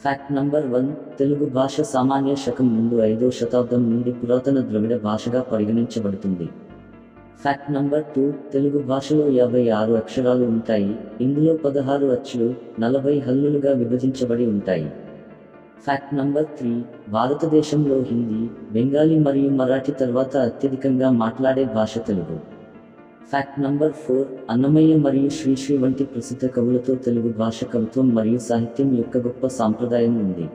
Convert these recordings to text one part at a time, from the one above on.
Fact number 1. Telugu భాష సామాన్య శకం ముందు 5వ శతాబ్దం నుండి పురాతన ద్రవిడ భాషగా పరిగణించబడుతుంది. Fact number 2. తెలుగు భాషలో 56 అక్షరాలు ఉంటాయి. ఇందులో 16 అచ్చులు, 40 హల్లులుగా విభజించబడి ఉంటాయి. Fact number 3. భారతదేశంలో హిందీ, బెంగాలీ మరియు మరాఠీ తర్వాత అత్యధికంగా మాట్లాడే భాష తెలుగు. Fact number 4. అన్నమయ్య మరియు శ్రీశ్రీ వంటి ప్రసిద్ధ కవులతో తెలుగు భాష కవిత్వం మరియు సాహిత్యం యొక్క గొప్ప సాంప్రదాయం ఉంది.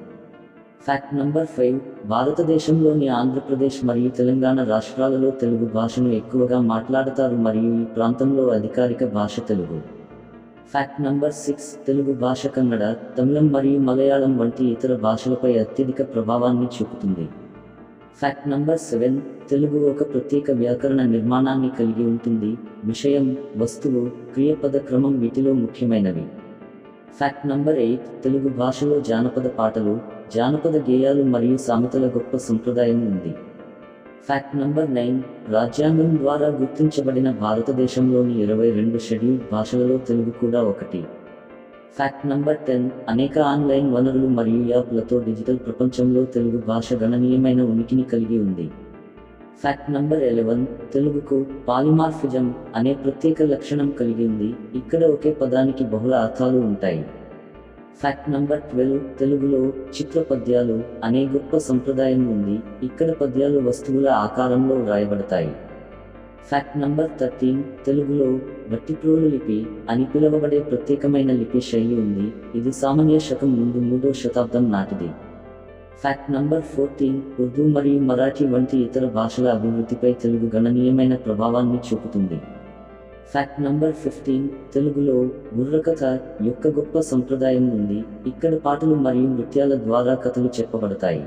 Fact number 5. భారతదేశంలోని ఆంధ్రప్రదేశ్ మరియు తెలంగాణ రాష్ట్రాలలో తెలుగు భాషను ఎక్కువగా మాట్లాడతారు మరియు ఈ ప్రాంతంలో అధికారిక భాష తెలుగు. Fact number 6. తెలుగు భాష కన్నడ, తమిళం మరియు మలయాళం వంటి ఇతర భాషలపై అత్యధిక ప్రభావాన్ని చూపుతుంది. Fact number 7. తెలుగు ఒక ప్రత్యేక వ్యాకరణ నిర్మాణాన్ని కలిగి ఉంటుంది. విషయం, వస్తువు, క్రియపద క్రమం వీటిలో ముఖ్యమైనవి. Fact number 8. తెలుగు భాషలో జానపద పాటలు, జానపద గేయాలు మరియు సామెతల గొప్ప సంప్రదాయం ఉంది. Fact number 9. రాజ్యాంగం ద్వారా గుర్తించబడిన భారతదేశంలోని 22 షెడ్యూల్డ్ భాషలలో తెలుగు కూడా ఒకటి. Fact number 10. అనేక ఆన్లైన్ వనరులు మరియు యాప్లతో డిజిటల్ ప్రపంచంలో తెలుగు భాష గణనీయమైన ఉనికిని కలిగి ఉంది. Fact number 11. తెలుగుకు పాలిమార్ఫిజం అనే ప్రత్యేక లక్షణం కలిగి ఉంది. ఇక్కడ ఒకే పదానికి బహుళ అర్థాలు ఉంటాయి. Fact number 12. తెలుగులో చిత్ర పద్యాలు అనే గొప్ప సంప్రదాయం ఉంది. ఇక్కడ పద్యాలు వస్తువుల ఆకారంలో వ్రాయబడతాయి. Fact number 13. తెలుగులో భట్టిప్రోలు లిపి అని పిలువబడే ప్రత్యేకమైన లిపి శైలి ఉంది. ఇది సామాన్య శకం ముందు 3వ శతాబ్దం నాటిది. Fact number 14. ఉర్దూ మరియు మరాఠీ వంటి ఇతర భాషల అభివృద్ధిపై తెలుగు గణనీయమైన ప్రభావాన్ని చూపుతుంది. Fact number 15. తెలుగులో బుర్రకథ యొక్క గొప్ప సంప్రదాయం ఉంది. ఇక్కడ పాటలు మరియు నృత్యాల ద్వారా కథలు చెప్పబడతాయి.